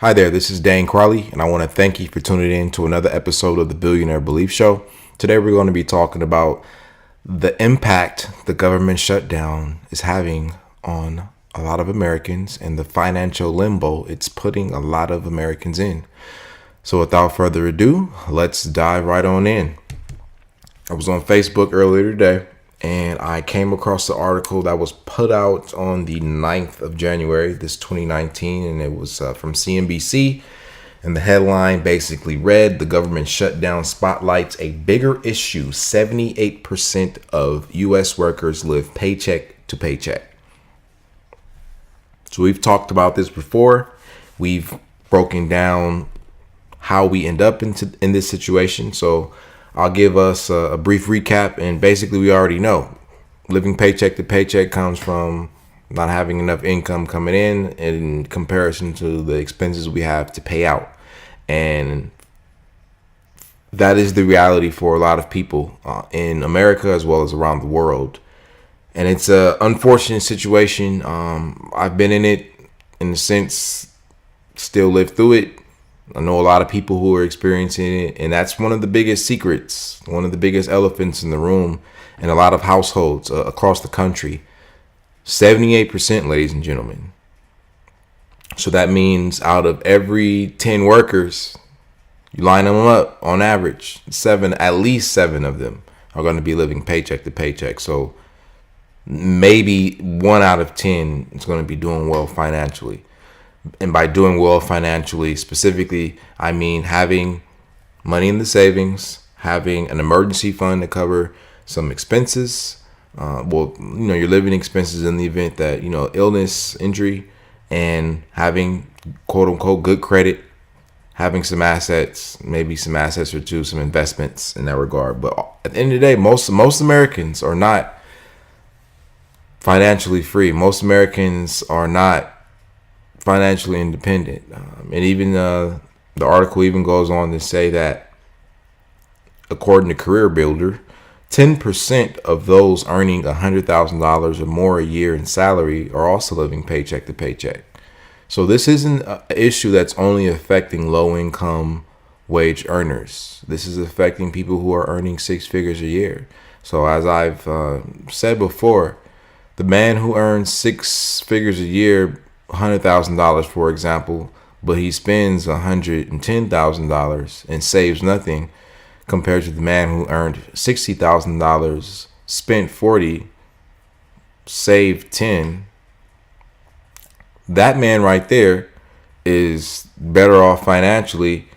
Hi there, this is Dane Crawley, and I want to thank you for tuning in to another episode of the Billionaire Belief Show. Today we're going to be talking about the impact the government shutdown is having on a lot of Americans and the financial limbo it's putting a lot of Americans in. So without further ado, let's dive right on in. I was on Facebook earlier today, and I came across the article that was put out on the 9th of January, this 2019, and it was from CNBC. And the headline basically read, "The government shutdown spotlights a bigger issue. 78% of U.S. workers live paycheck to paycheck." So we've talked about this before. We've broken down how we end up in this situation. So I'll give us a brief recap, and basically we already know living paycheck to paycheck comes from not having enough income coming in comparison to the expenses we have to pay out. And that is the reality for a lot of people in America as well as around the world. And it's an unfortunate situation. I've been in it in a sense, still lived through it. I know a lot of people who are experiencing it, and that's one of the biggest secrets, one of the biggest elephants in the room in a lot of households across the country. 78%, ladies and gentlemen. So that means out of every 10 workers, you line them up on average, at least seven of them are going to be living paycheck to paycheck. So maybe 1 out of 10 is going to be doing well financially. And by doing well financially, specifically, I mean having money in the savings, having an emergency fund to cover some expenses. Your living expenses in the event that, illness, injury, and having quote unquote good credit, having some assets, maybe some assets or two, some investments in that regard. But at the end of the day, most Americans are not financially free. Most Americans are not financially independent. And even the article even goes on to say that according to Career Builder, 10% of those earning $100,000 or more a year in salary are also living paycheck to paycheck. So this isn't an issue that's only affecting low-income wage earners. This is affecting people who are earning six figures a year. So as I've said before, the man who earns six figures a year, $100,000 for example, but he spends $110,000 and saves nothing, compared to the man who earned $60,000, spent $40,000, saved $10,000. That man right there is better off financially.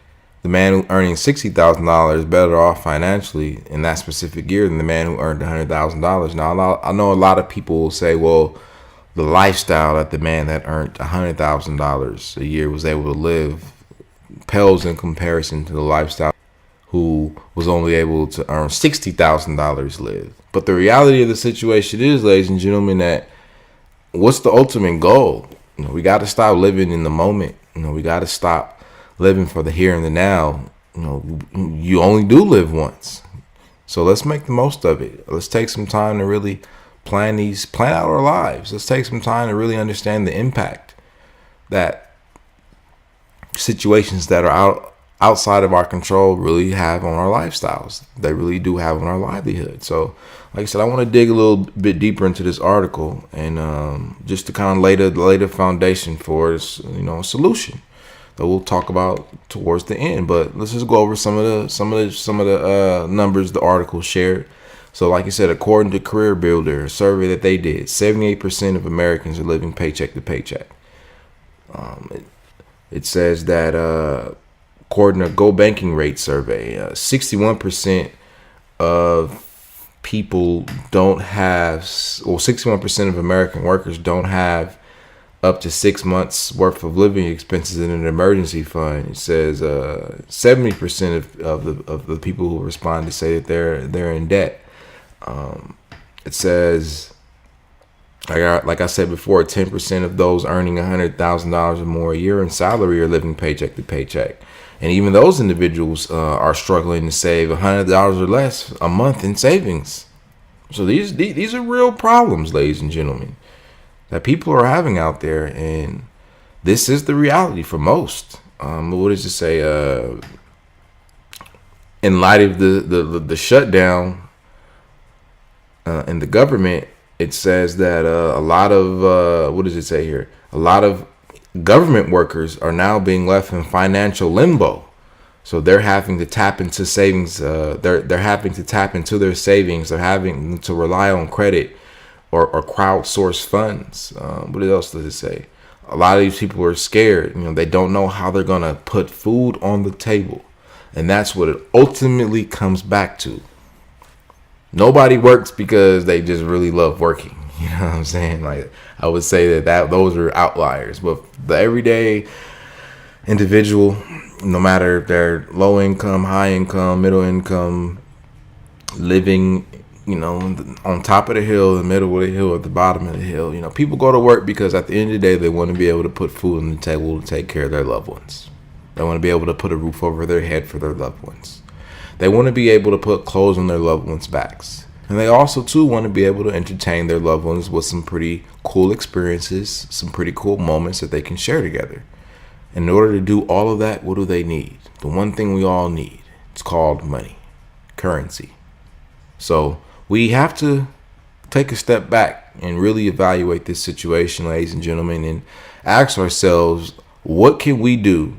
The man who earning $60,000 is better off financially in that specific year than the man who earned $100,000. Now, I know a lot of people will say, well, the lifestyle that the man that earned $100,000 a year was able to live pales in comparison to the lifestyle who was only able to earn $60,000 live. But the reality of the situation is, ladies and gentlemen, that what's the ultimate goal? We got to stop living in the moment. We got to stop living for the here and the now. You only do live once. So let's make the most of it. Let's take some time to really plan out our lives. Let's take some time to really understand the impact that situations that are outside of our control really have on our lifestyles. They really do have on our livelihood. So like I said, I want to dig a little bit deeper into this article and just to kind of lay the foundation for a solution that we'll talk about towards the end. But let's just go over some of the numbers the article shared. So like I said, according to Career Builder, a survey that they did, 78% of Americans are living paycheck to paycheck. It says that according to Go Banking Rate survey, 61% of people don't have, 61% of American workers don't have up to 6 months worth of living expenses in an emergency fund. It says 70% of the people who respond to say that they're in debt. It says, like I said before, 10% of those earning $100,000 or more a year in salary are living paycheck to paycheck. And even those individuals are struggling to save $100 or less a month in savings. So these are real problems, ladies and gentlemen, that people are having out there. And this is the reality for most. What does it say? In light of the shutdown in the government, it says that a lot of what does it say here? A lot of government workers are now being left in financial limbo. So they're having to tap into savings. They're having to tap into their savings. They're having to rely on credit or crowdsource funds. What else does it say? A lot of these people are scared. They don't know how they're gonna put food on the table, and that's what it ultimately comes back to. Nobody works because they just really love working. You know what I'm saying? Like, I would say that those are outliers, but the everyday individual, no matter if they're low income, high income, middle income, living, on top of the hill, the middle of the hill, at the bottom of the hill, people go to work because at the end of the day, they want to be able to put food on the table to take care of their loved ones. They want to be able to put a roof over their head for their loved ones. They want to be able to put clothes on their loved ones' backs. And they also, too, want to be able to entertain their loved ones with some pretty cool experiences, some pretty cool moments that they can share together. In order to do all of that, what do they need? The one thing we all need. It's called money, currency. So we have to take a step back and really evaluate this situation, ladies and gentlemen, and ask ourselves, what can we do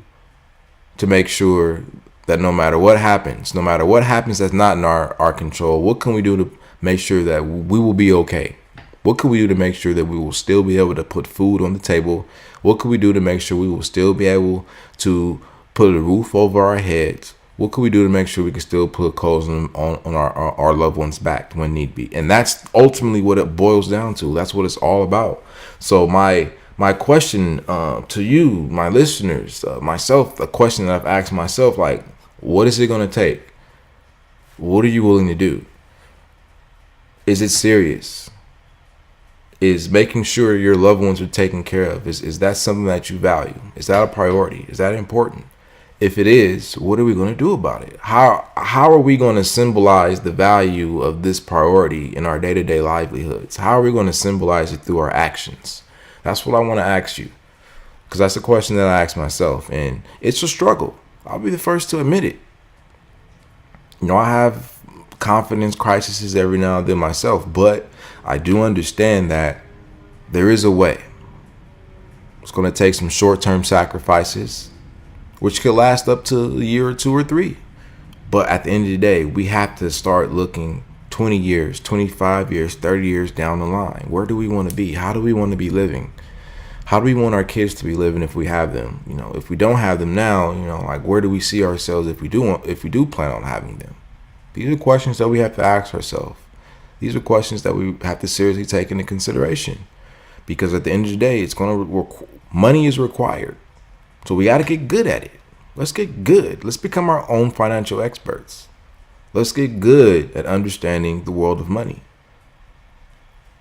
to make sure that no matter what happens that's not in our control, what can we do to make sure that we will be okay? What can we do to make sure that we will still be able to put food on the table? What can we do to make sure we will still be able to put a roof over our heads? What can we do to make sure we can still put clothes on our loved ones' back when need be? And that's ultimately what it boils down to. That's what it's all about. So my question to you, my listeners, myself, the question that I've asked myself, like, what is it going to take? What are you willing to do? Is it serious? Is making sure your loved ones are taken care of, is that something that you value? Is that a priority? Is that important? If it is, what are we going to do about it? How are we going to symbolize the value of this priority in our day-to-day livelihoods? How are we going to symbolize it through our actions? That's what I want to ask you, because that's a question that I ask myself, and it's a struggle. I'll be the first to admit it. I have confidence crises every now and then myself, but I do understand that there is a way. It's going to take some short-term sacrifices, which could last up to a year or 2 or 3. But at the end of the day, we have to start looking 20 years, 25 years, 30 years down the line. Where do we want to be? How do we want to be living? How do we want our kids to be living if we have them? If we don't have them now, like, where do we see ourselves if we do plan on having them? These are questions that we have to ask ourselves. These are questions that we have to seriously take into consideration, because at the end of the day, money is required. So we got to get good at it. Let's get good. Let's become our own financial experts. Let's get good at understanding the world of money.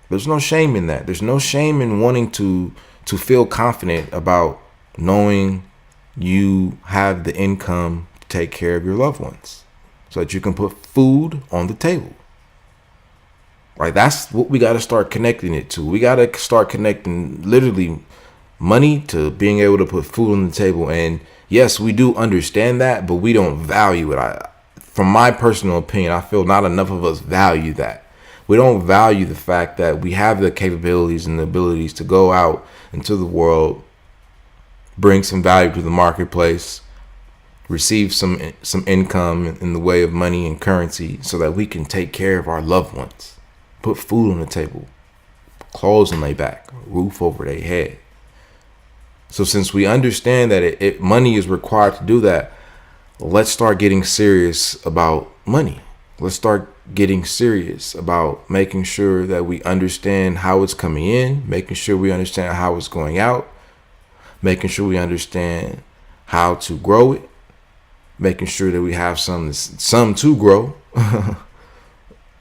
There's no shame in that. There's no shame in wanting to feel confident about knowing you have the income to take care of your loved ones so that you can put food on the table. Right? That's what we got to start connecting it to. We got to start connecting literally money to being able to put food on the table. And yes, we do understand that, but we don't value it. From my personal opinion, I feel not enough of us value that. We don't value the fact that we have the capabilities and the abilities to go out into the world, bring some value to the marketplace, receive some income in the way of money and currency so that we can take care of our loved ones, put food on the table, clothes on their back, roof over their head. So since we understand that money is required to do that, let's start getting serious about money. Let's start getting serious about making sure that we understand how it's coming in, making sure we understand how it's going out, making sure we understand how to grow it, making sure that we have some to grow.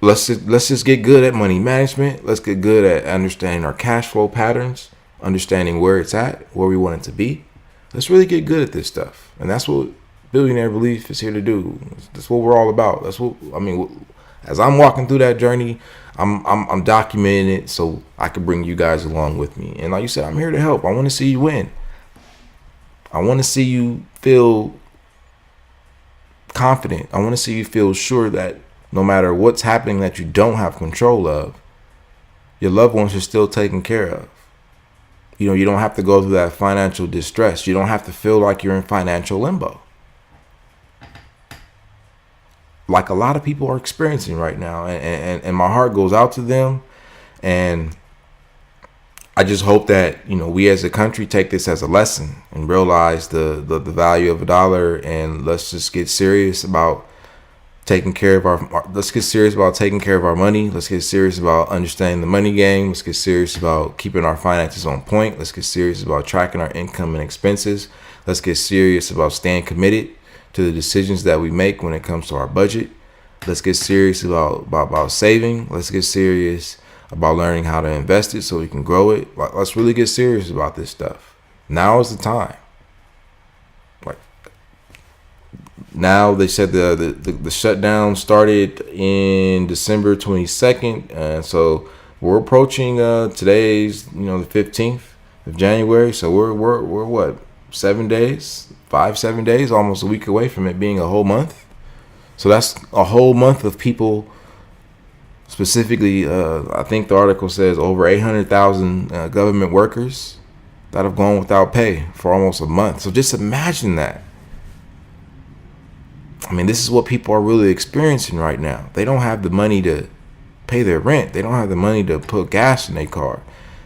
Let's just get good at money management. Let's get good at understanding our cash flow patterns, understanding where it's at, where we want it to be. Let's really get good at this stuff. And that's what Billionaire Belief is here to do. That's what we're all about. As I'm walking through that journey, I'm documenting it so I can bring you guys along with me. And like you said, I'm here to help. I want to see you win. I want to see you feel confident. I want to see you feel sure that no matter what's happening that you don't have control of, your loved ones are still taken care of. You don't have to go through that financial distress. You don't have to feel like you're in financial limbo, like a lot of people are experiencing right now. And my heart goes out to them. And I just hope that, we as a country take this as a lesson and realize the value of a dollar. And let's just get serious about taking care of let's get serious about taking care of our money. Let's get serious about understanding the money game. Let's get serious about keeping our finances on point. Let's get serious about tracking our income and expenses. Let's get serious about staying committed to the decisions that we make when it comes to our budget. Let's get serious about saving. Let's get serious about learning how to invest it so we can grow it. Let's really get serious about this stuff. Now is the time. Now they said the shutdown started in December 22nd, and so we're approaching today's the 15th of January. So we're what, 7 days, 7 days, almost a week away from it being a whole month. So that's a whole month of people. Specifically, I think the article says over 800,000 government workers that have gone without pay for almost a month. So just imagine that. I mean, this is what people are really experiencing right now. They don't have the money to pay their rent. They don't have the money to put gas in their car.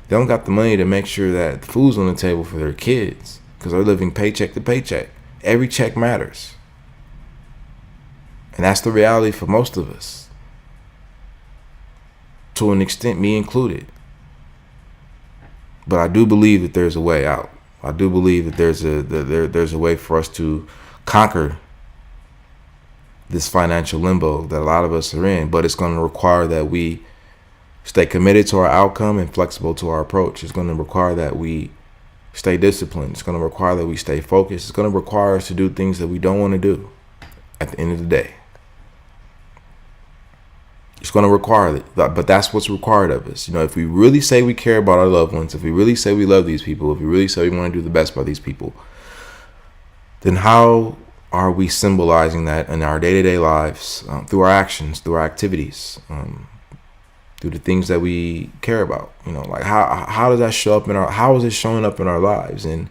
They don't got the money to make sure that food's on the table for their kids because they're living paycheck to paycheck. Every check matters. And that's the reality for most of us. To an extent, me included. But I do believe that there's a way out. I do believe that there's a way for us to conquer this financial limbo that a lot of us are in, but it's going to require that we stay committed to our outcome and flexible to our approach. It's going to require that we stay disciplined. It's going to require that we stay focused. It's going to require us to do things that we don't want to do at the end of the day. It's going to require it, but that's what's required of us. If we really say we care about our loved ones, if we really say we love these people, if we really say we want to do the best by these people, then how are we symbolizing that in our day-to-day lives, through our actions, through our activities, through the things that we care about? Like how does that show up how is it showing up in our lives? And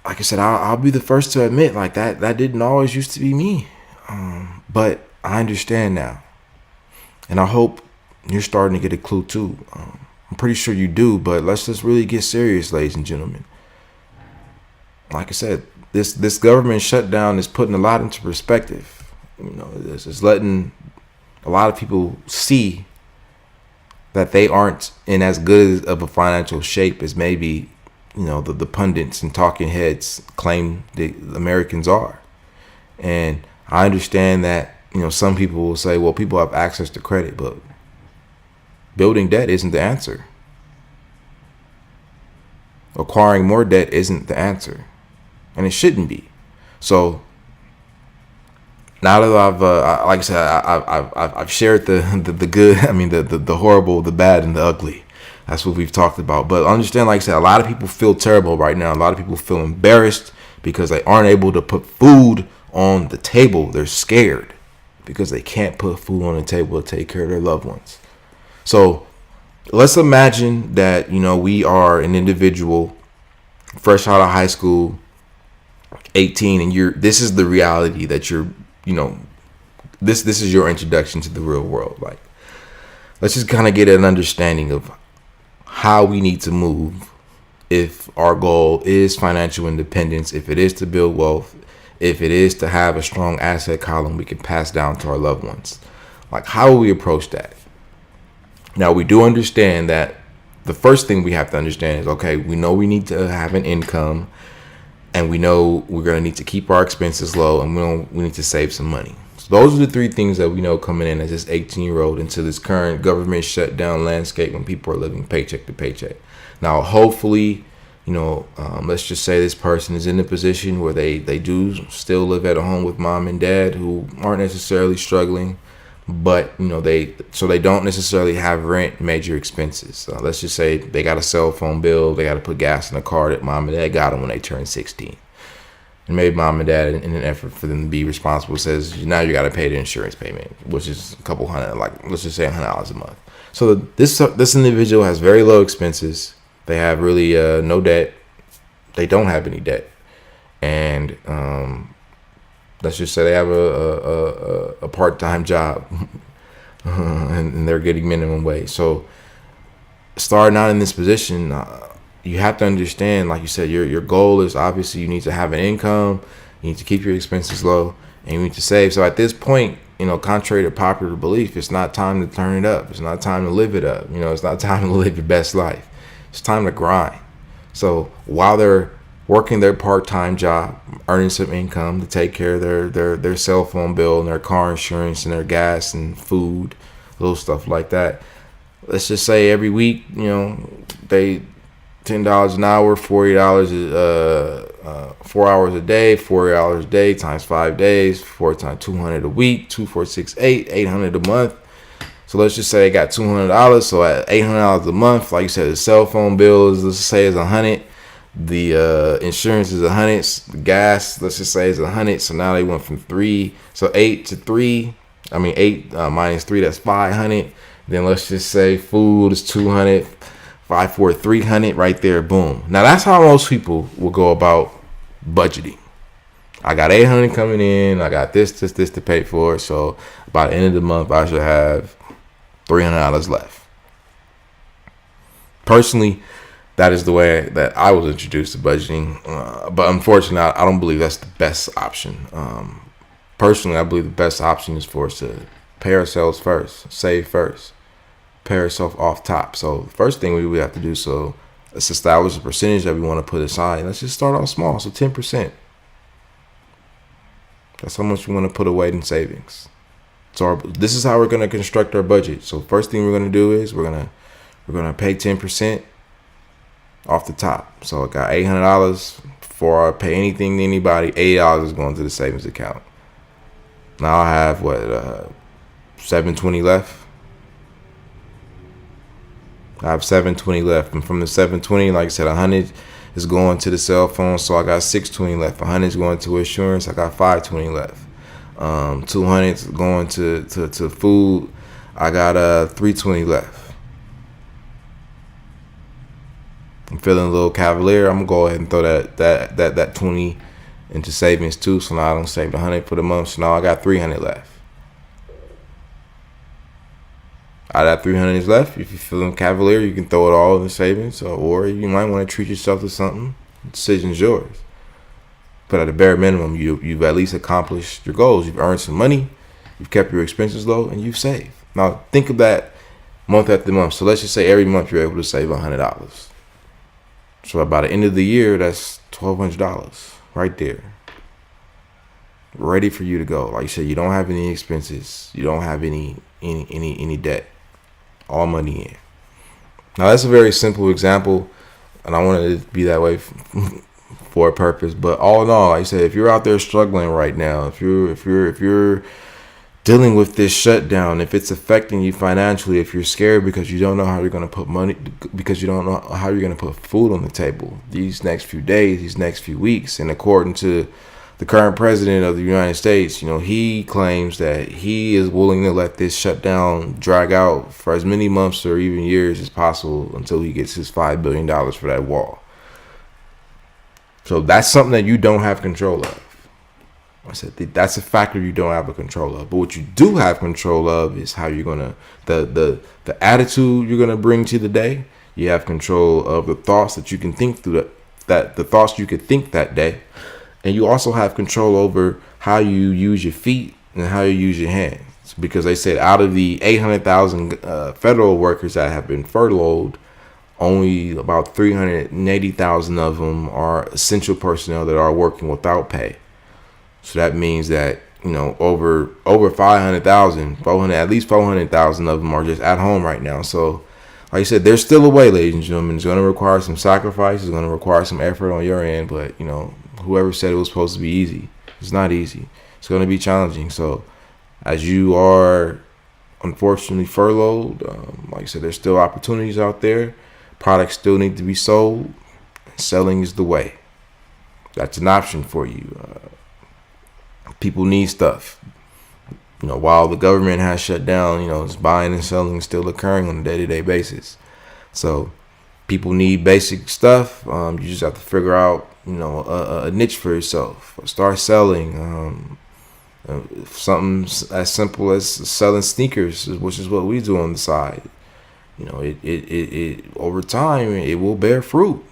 like I said, I'll be the first to admit, like that didn't always used to be me, but I understand now, and I hope you're starting to get a clue too. I'm pretty sure you do, but let's just really get serious, ladies and gentlemen. Like I said, this government shutdown is putting a lot into perspective. It's letting a lot of people see that they aren't in as good of a financial shape as maybe the pundits and talking heads claim the Americans are. And I understand that some people will say, well, people have access to credit, but building debt isn't the answer. Acquiring more debt isn't the answer. And it shouldn't be. So now that I've, like I said, I've shared the good, the horrible, the bad, and the ugly. That's what we've talked about. But understand, like I said, a lot of people feel terrible right now. A lot of people feel embarrassed because they aren't able to put food on the table. They're scared because they can't put food on the table to take care of their loved ones. So let's imagine that we are an individual fresh out of high school, 18, and this is the reality that this is your introduction to the real world. Like, let's just kind of get an understanding of how we need to move if our goal is financial independence, if it is to build wealth, if it is to have a strong asset column we can pass down to our loved ones. Like, how will we approach that? Now, we do understand that the first thing we have to understand is, okay, we know we need to have an income, and we know we're going to need to keep our expenses low, and we need to save some money. So those are the three things that we know coming in as this 18-year-old into this current government shutdown landscape when people are living paycheck to paycheck. Now, hopefully, let's just say this person is in a position where they do still live at home with mom and dad who aren't necessarily struggling, but they don't necessarily have rent, major expenses. So let's just say they got a cell phone bill, they got to put gas in the car that mom and dad got them when they turned 16. And maybe mom and dad, in an effort for them to be responsible, says now you got to pay the insurance payment, which is a couple hundred, like let's just say $100 a month. So this individual has very low expenses. They have really no debt. They don't have any debt, and let's just say they have a part-time job, and they're getting minimum wage. So starting out in this position, you have to understand, like you said, your goal is obviously you need to have an income, you need to keep your expenses low, and you need to save. So at this point, contrary to popular belief, it's not time to turn it up. It's not time to live it up. It's not time to live your best life. It's time to grind. So while they're working their part-time job, earning some income to take care of their cell phone bill and their car insurance and their gas and food, little stuff like that. Let's just say every week, they $10 an hour, $40 4 hours a day, $40 a day times 5 days, 4 times 200 a week, 2, 4, 6, 8, 800 a month. So let's just say I got $200. So at $800 a month, like you said, the cell phone bill is, let's say, is $100. The insurance is $100. The gas, let's just say, is $100. So now they went from 3, so 8 to 3. I mean 8 minus 3, that's 500. Then let's just say food is 200. 5, 4, 300 right there. Boom. Now that's how most people will go about budgeting. I got 800 coming in. I got this to pay for. So by the end of the month, I should have $300 left. Personally, that is the way that I was introduced to budgeting. But unfortunately, I don't believe that's the best option. Personally, I believe the best option is for us to pay ourselves first, save first, pay ourselves off top. So the first thing we would have to do, so let's establish a percentage that we want to put aside. Let's just start off small. So 10%. That's how much we want to put away in savings. So this is how we're going to construct our budget. So first thing we're going to do is we're going to pay 10% off the top. So I got $800. Before I pay anything to anybody, $80 is going to the savings account. Now I have $720 left. I have $720 left, and from the $720, like I said, $100 is going to the cell phone, so I got $620 left. $100 is going to insurance, I got $520 left. $200 is going to food, I got $320 left. I'm feeling a little cavalier. I'm gonna go ahead and throw that 20 into savings too. So now I don't save the $100 for the month. So now I got $300 left. Out of that $300 is left, if you're feeling cavalier, you can throw it all in the savings, or you might want to treat yourself to something. The decision's yours. But at a bare minimum, you've at least accomplished your goals. You've earned some money, you've kept your expenses low, and you've saved. Now think of that month after month. So let's just say every month you're able to save $100. So by the end of the year, that's $1,200 right there, ready for you to go. Like you said, you don't have any expenses, you don't have any debt. All money in. Now that's a very simple example, and I wanted it to be that way for a purpose. But all in all, like I said, if you're out there struggling right now, if you're dealing with this shutdown, if it's affecting you financially, if you're scared because you don't know how you're going to put money, because you don't know how you're going to put food on the table these next few days, these next few weeks, and according to the current president of the United States, he claims that he is willing to let this shutdown drag out for as many months or even years as possible until he gets his $5 billion for that wall. So that's something that you don't have control of. I said that's a factor you don't have a control of. But what you do have control of is how you're gonna the attitude you're gonna bring to the day. You have control of the thoughts that you can think through the thoughts you could think that day. And you also have control over how you use your feet and how you use your hands. Because they said out of the 800,000 federal workers that have been furloughed, only about 380,000 of them are essential personnel that are working without pay. So that means that, over 500,000, at least 400,000 of them are just at home right now. So like I said, there's still a way, ladies and gentlemen. It's going to require some sacrifice. It's going to require some effort on your end. But, whoever said it was supposed to be easy, it's not easy. It's going to be challenging. So as you are unfortunately furloughed. Like I said, there's still opportunities out there. Products still need to be sold. Selling is the way. That's an option for you. People need stuff. While the government has shut down, it's buying and selling still occurring on a day-to-day basis. So people need basic stuff. You just have to figure out, a niche for yourself. Start selling. Something as simple as selling sneakers, which is what we do on the side. It over time it will bear fruit.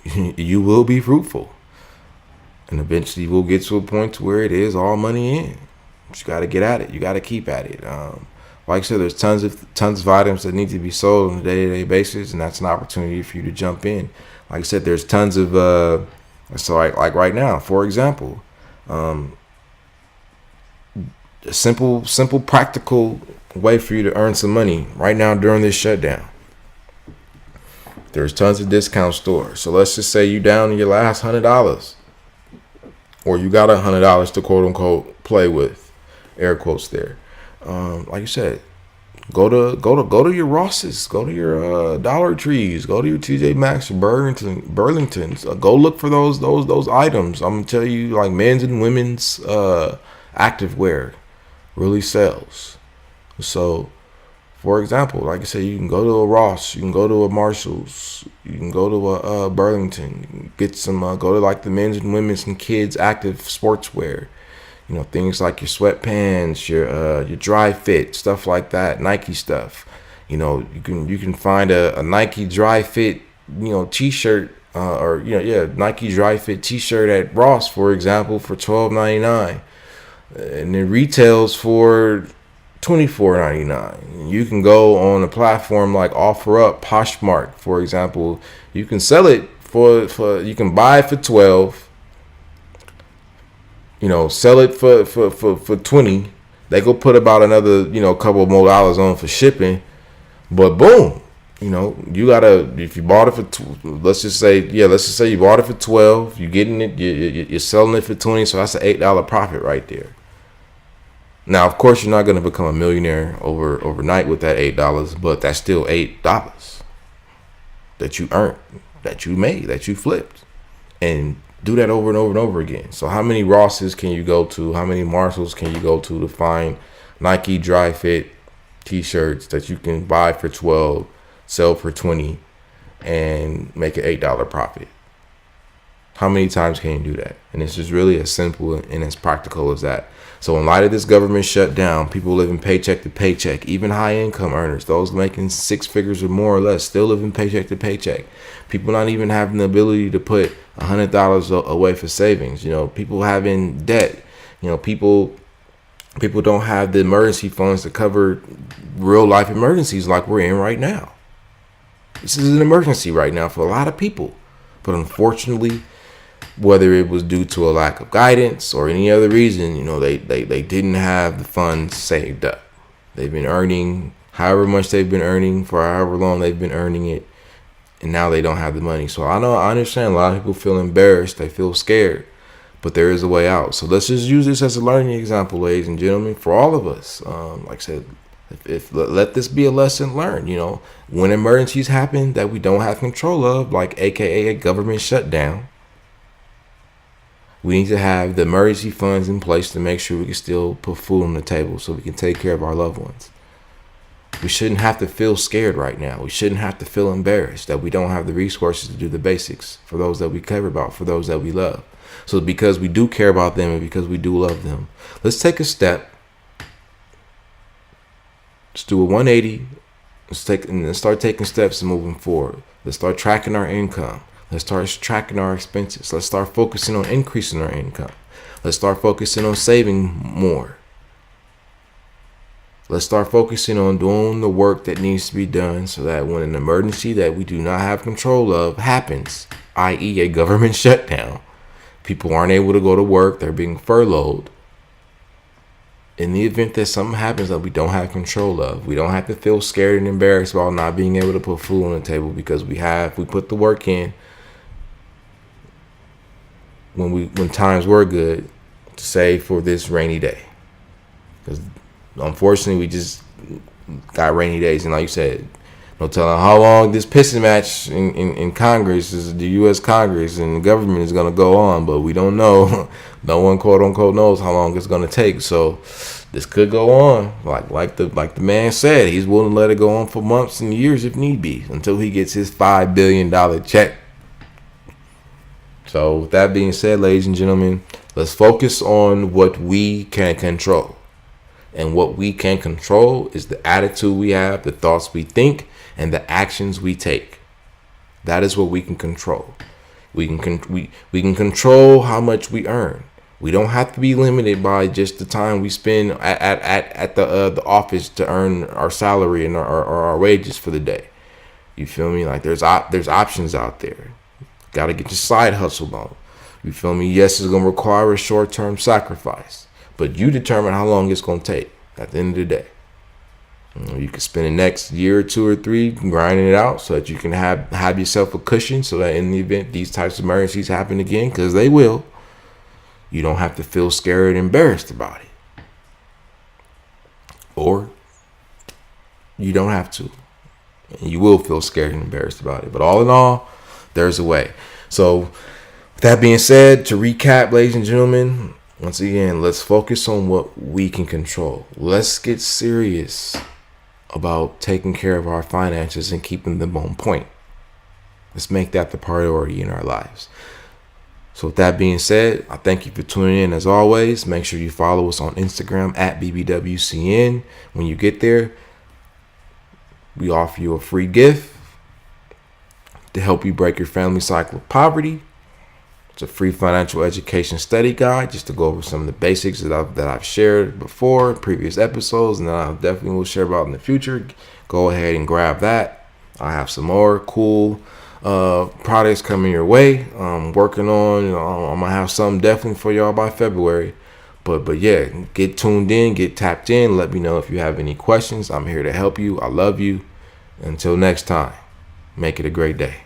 You will be fruitful, and eventually we'll get to a point where it is all money in. But you got to get at it. You got to keep at it. Like I said, there's tons of items that need to be sold on a day-to-day basis, and that's an opportunity for you to jump in. Like I said, there's tons of so like right now, for example, a simple practical way for you to earn some money right now during this shutdown. There's tons of discount stores. So let's just say you down to your last $100, or you got $100 to quote unquote play with, air quotes there. Like you said, go to your Rosses, go to your Dollar Trees, go to your TJ Maxx or Burlington's. Go look for those items. I'm gonna tell you, like men's and women's activewear really sells. So, for example, like I said, you can go to a Ross, you can go to a Marshalls, you can go to a Burlington, get some, go to like the men's and women's and kids active sportswear. Things like your sweatpants, your dry fit, stuff like that, Nike stuff. You can find a Nike dry fit, t-shirt, Nike dry fit t-shirt at Ross, for example, for $12.99. And it retails for $24.99. You can go on a platform like OfferUp, Poshmark, for example. You can sell it for you can buy it for $12. Sell it for $20. They go put about another, couple more dollars on for shipping. But boom, you gotta, if you bought it for, let's just say you bought it for $12. You're getting it, you're selling it for $20. So that's an $8 profit right there. Now, of course, you're not going to become a millionaire overnight with that $8, but that's still $8 that you earned, that you made, that you flipped, and do that over and over and over again. So how many Rosses can you go to? How many Marshalls can you go to find Nike dry fit t-shirts that you can buy for $12, sell for $20, and make an $8 profit? How many times can you do that? And it's just really as simple and as practical as that. So in light of this government shutdown, people living paycheck to paycheck, even high income earners, those making six figures or more or less, still living paycheck to paycheck. People not even having the ability to put $100 away for savings. People having debt. People don't have the emergency funds to cover real life emergencies like we're in right now. This is an emergency right now for a lot of people. But unfortunately, whether it was due to a lack of guidance or any other reason, they didn't have the funds saved up. They've been earning however much they've been earning for however long they've been earning it, and now they don't have the money. So I understand a lot of people feel embarrassed, they feel scared, but there is a way out. So let's just use this as a learning example, ladies and gentlemen, for all of us. Like I said, let this be a lesson learned. When emergencies happen that we don't have control of, like AKA a government shutdown, we need to have the emergency funds in place to make sure we can still put food on the table so we can take care of our loved ones. We shouldn't have to feel scared right now. We shouldn't have to feel embarrassed that we don't have the resources to do the basics for those that we care about, for those that we love. So because we do care about them and because we do love them, let's take a step. Let's do a 180. Let's start taking steps and moving forward. Let's start tracking our income. Let's start tracking our expenses. Let's start focusing on increasing our income. Let's start focusing on saving more. Let's start focusing on doing the work that needs to be done so that when an emergency that we do not have control of happens, i.e. a government shutdown, people aren't able to go to work, they're being furloughed. In the event that something happens that we don't have control of, we don't have to feel scared and embarrassed about not being able to put food on the table because we put the work in when times were good to save for this rainy day. Because unfortunately, we just got rainy days. And like you said, no telling how long this pissing match in Congress, is the U.S. Congress and the government, is going to go on. But we don't know. No one, quote unquote, knows how long it's going to take. So this could go on. Like the man said, he's willing to let it go on for months and years if need be, until he gets his $5 billion check. So with that being said, ladies and gentlemen, let's focus on what we can control. And what we can control is the attitude we have, the thoughts we think, and the actions we take. That is what we can control. We can control how much we earn. We don't have to be limited by just the time we spend at the office to earn our salary and our wages for the day. You feel me? Like there's options out there. Got to get your side hustle on. You feel me? Yes, it's going to require a short-term sacrifice, but you determine how long it's going to take at the end of the day. You can spend the next year or 2 or 3 grinding it out so that you can have yourself a cushion, so that in the event these types of emergencies happen again, because they will, you don't have to feel scared and embarrassed about it. Or you don't have to. And you will feel scared and embarrassed about it. But all in all, there's a way. So with that being said, to recap, ladies and gentlemen, once again, let's focus on what we can control. Let's get serious about taking care of our finances and keeping them on point. Let's make that the priority in our lives. So with that being said, I thank you for tuning in as always. Make sure you follow us on Instagram at BBWCN. When you get there, we offer you a free gift to help you break your family cycle of poverty. It's a free financial education study guide just to go over some of the basics that I've shared before in previous episodes, and that I definitely will share about in the future. Go ahead and grab that. I have some more cool products coming your way. I'm working on, I'm gonna have something definitely for y'all by February. But yeah, get tuned in, get tapped in. Let me know if you have any questions. I'm here to help you. I love you. Until next time, make it a great day.